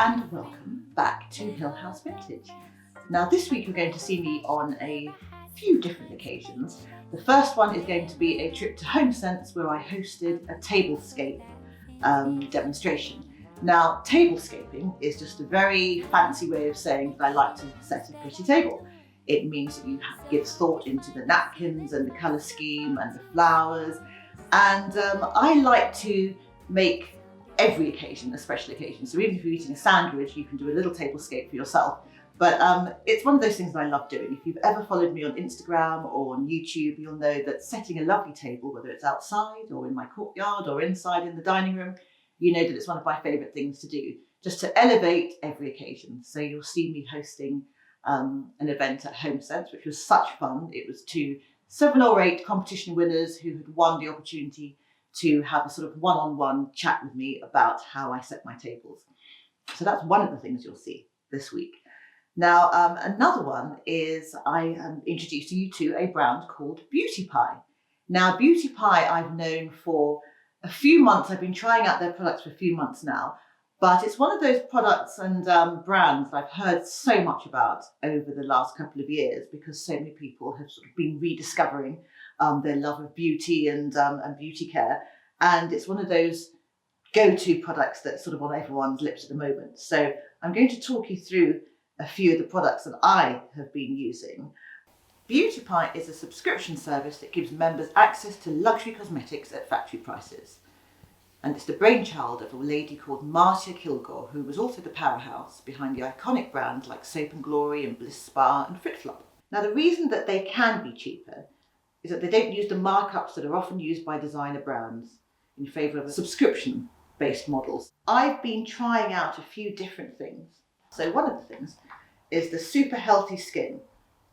and welcome back to Hill House Vintage. Now this week you're going to see me on a few different occasions. The first one is going to be a trip to HomeSense where I hosted a tablescape demonstration. Now tablescaping is just a very fancy way of saying that I like to set a pretty table. It means that you have to give thought into the napkins and the colour scheme and the flowers, and I like to make every occasion a special occasion. So even if you're eating a sandwich, you can do a little tablescape for yourself. But it's one of those things that I love doing. If you've ever followed me on Instagram or on YouTube, you'll know that setting a lovely table, whether it's outside or in my courtyard or inside in the dining room, you know that it's one of my favourite things to do, just to elevate every occasion. So you'll see me hosting an event at HomeSense, which was such fun. It was to 7 or 8 competition winners who had won the opportunity to have a sort of one-on-one chat with me about how I set my tables. So that's one of the things you'll see this week. Now, another one is I introduced you to a brand called BEAUTYPIE. Now, BEAUTYPIE I've known for a few months. I've been trying out their products for a few months now, but it's one of those products and brands that I've heard so much about over the last couple of years because so many people have sort of been rediscovering their love of beauty and beauty care. And it's one of those go-to products that's sort of on everyone's lips at the moment. So I'm going to talk you through a few of the products that I have been using. BEAUTYPIE is a subscription service that gives members access to luxury cosmetics at factory prices. And it's the brainchild of a lady called Marcia Kilgore, who was also the powerhouse behind the iconic brands like Soap & Glory and Bliss Spa and FitFlop. Now the reason that they can be cheaper is that they don't use the markups that are often used by designer brands in favour of subscription-based models. I've been trying out a few different things. So one of the things is the Super Healthy Skin,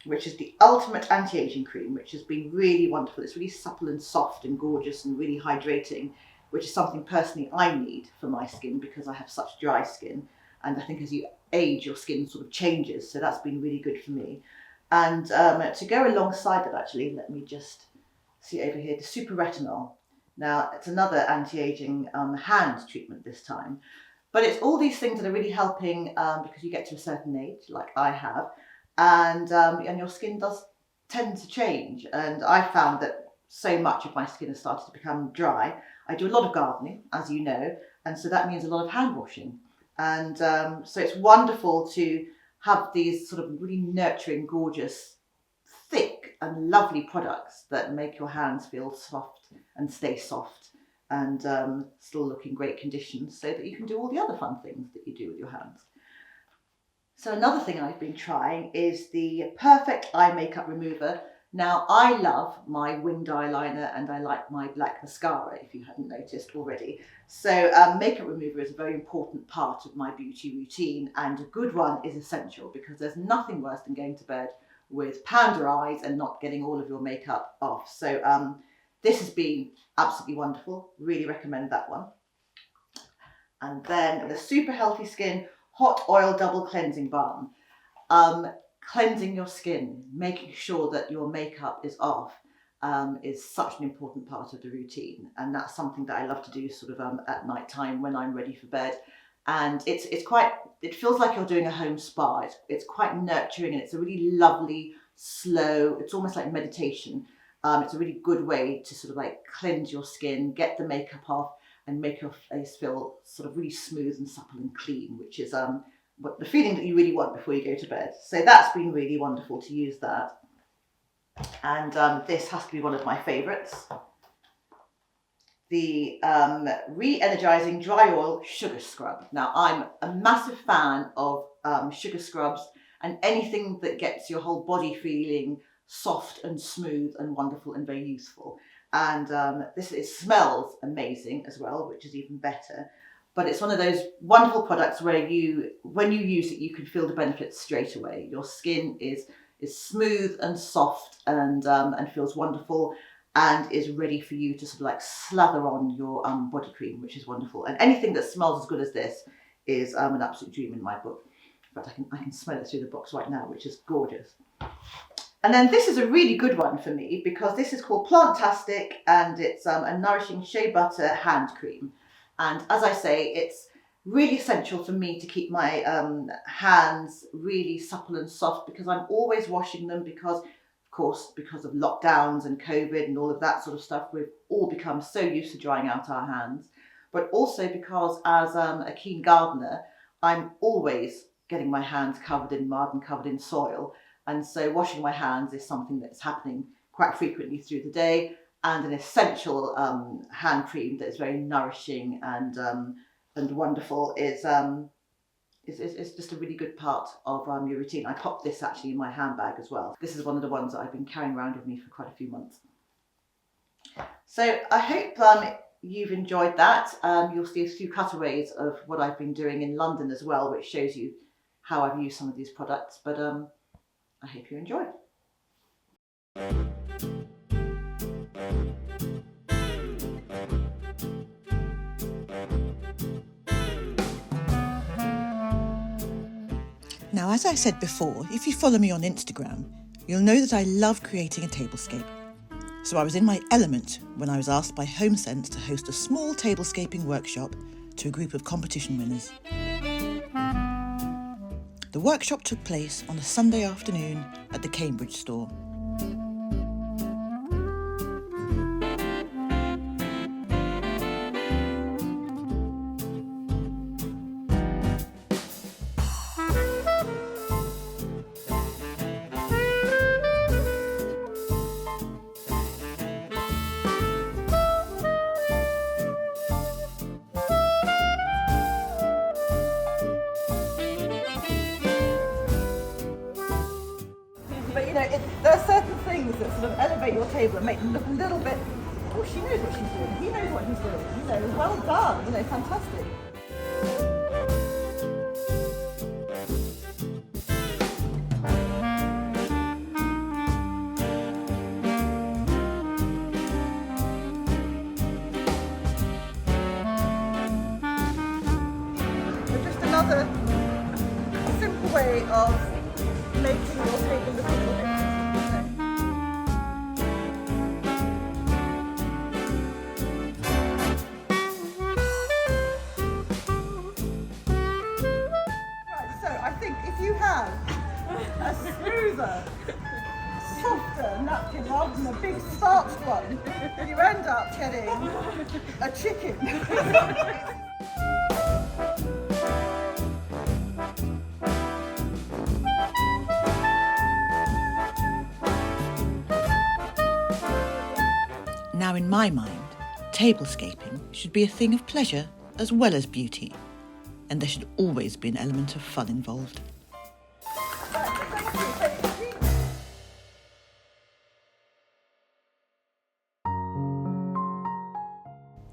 which is the ultimate anti-aging cream, which has been really wonderful. It's really supple and soft and gorgeous and really hydrating, which is something personally I need for my skin because I have such dry skin. And I think as you age, your skin sort of changes. So that's been really good for me. And to go alongside that, actually, let me just see over here, the Super Retinol. Now, it's another anti-aging hand treatment this time. But it's all these things that are really helping because you get to a certain age, like I have, and your skin does tend to change. And I found that so much of my skin has started to become dry. I do a lot of gardening, as you know, and so that means a lot of hand washing. And so it's wonderful to have these sort of really nurturing, gorgeous, thick and lovely products that make your hands feel soft and stay soft and still look in great condition so that you can do all the other fun things that you do with your hands. So another thing I've been trying is the Perfect Eye Makeup Remover. Now I love my winged eyeliner and I like my black mascara, if you hadn't noticed already. So makeup remover is a very important part of my beauty routine, and a good one is essential because there's nothing worse than going to bed with panda eyes and not getting all of your makeup off. So this has been absolutely wonderful. Really recommend that one. And then the Super Healthy Skin Hot Oil Double Cleansing Balm. Cleansing your skin, making sure that your makeup is off is such an important part of the routine. And that's something that I love to do sort of at night time when I'm ready for bed. And it feels like you're doing a home spa. It's quite nurturing and it's a really lovely, slow, it's almost like meditation. It's a really good way to sort of like cleanse your skin, get the makeup off and make your face feel sort of really smooth and supple and clean, which is the feeling that you really want before you go to bed. So that's been really wonderful to use that. And this has to be one of my favourites. The Re-Energizing Dry Oil Sugar Scrub. Now I'm a massive fan of sugar scrubs and anything that gets your whole body feeling soft and smooth and wonderful and very youthful. And it smells amazing as well, which is even better. But it's one of those wonderful products where when you use it, you can feel the benefits straight away. Your skin is smooth and soft and feels wonderful and is ready for you to sort of like slather on your body cream, which is wonderful. And anything that smells as good as this is an absolute dream in my book. But I can smell it through the box right now, which is gorgeous. And then this is a really good one for me because this is called Plantastic and it's a nourishing shea butter hand cream. And as I say, it's really essential for me to keep my hands really supple and soft, because I'm always washing them, because of course, because of lockdowns and COVID and all of that sort of stuff, we've all become so used to drying out our hands. But also because as a keen gardener, I'm always getting my hands covered in mud and covered in soil. And so washing my hands is something that's happening quite frequently through the day, and an essential hand cream that is very nourishing and wonderful is just a really good part of your routine. I popped this actually in my handbag as well. This is one of the ones that I've been carrying around with me for quite a few months. So I hope you've enjoyed that. You'll see a few cutaways of what I've been doing in London as well, which shows you how I've used some of these products, but I hope you enjoy. Now, as I said before, if you follow me on Instagram, you'll know that I love creating a tablescape. So I was in my element when I was asked by HomeSense to host a small tablescaping workshop to a group of competition winners. The workshop took place on a Sunday afternoon at the Cambridge store. But you know, there are certain things that sort of elevate your table and make them look a little bit, oh, she knows what she's doing, he knows what he's doing, you know, well done, you know, fantastic. So just another simple way of making your table look a little bit nicer. Right, so I think if you have a smoother, softer napkin rather than a big starched one, you end up getting a chicken. Now, in my mind, tablescaping should be a thing of pleasure as well as beauty, and there should always be an element of fun involved.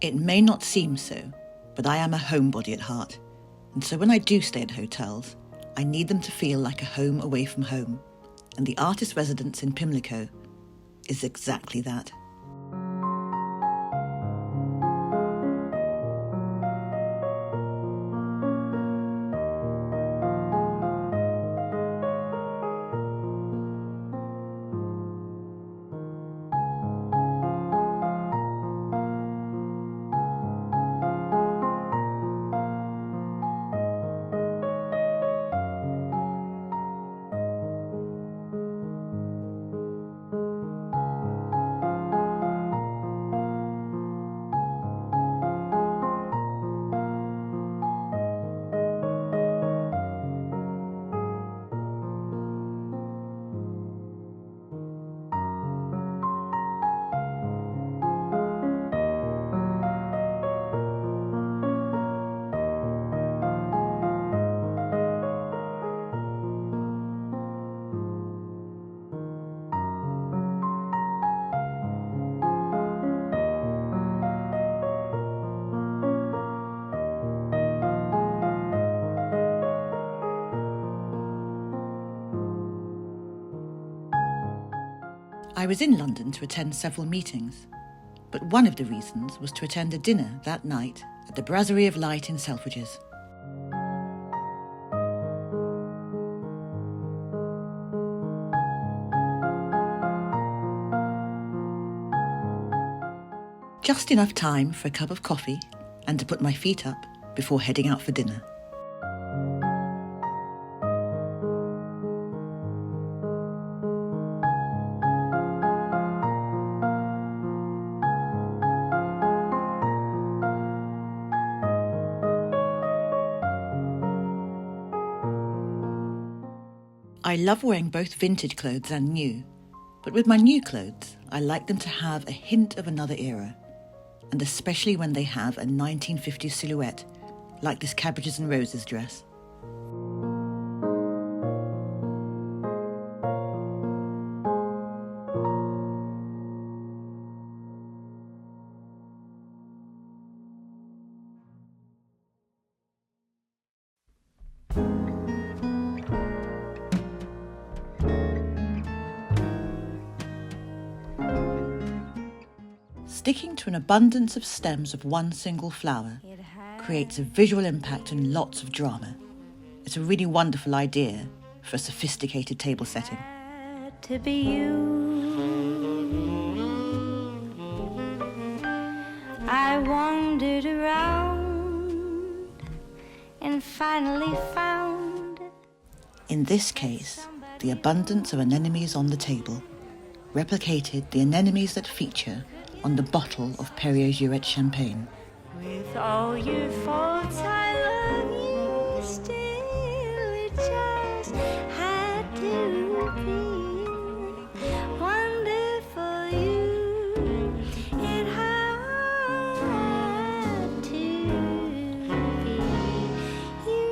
It may not seem so, but I am a homebody at heart, and so when I do stay at hotels, I need them to feel like a home away from home, and the artist residence in Pimlico is exactly that. I was in London to attend several meetings, but one of the reasons was to attend a dinner that night at the Brasserie of Light in Selfridges. Just enough time for a cup of coffee and to put my feet up before heading out for dinner. I love wearing both vintage clothes and new, but with my new clothes, I like them to have a hint of another era, and especially when they have a 1950s silhouette, like this Cabbages and Roses dress. Sticking to an abundance of stems of one single flower creates a visual impact and lots of drama. It's a really wonderful idea for a sophisticated table setting. To be you, I wandered around and finally found. In this case, the abundance of anemones on the table replicated the anemones that feature on the bottle of Perrier-Jouet champagne. With all your faults, I love you still. It just had to be wonderful. You, it had to be you.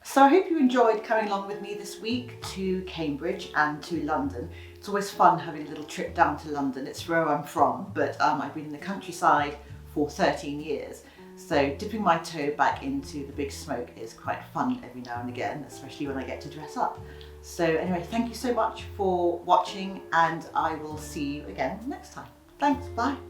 So I hope you enjoyed coming along with me this week to Cambridge and to London. It's always fun having a little trip down to London. It's where I'm from, but I've been in the countryside for 13 years. So dipping my toe back into the big smoke is quite fun every now and again, especially when I get to dress up. So anyway, thank you so much for watching, and I will see you again next time. Thanks, bye.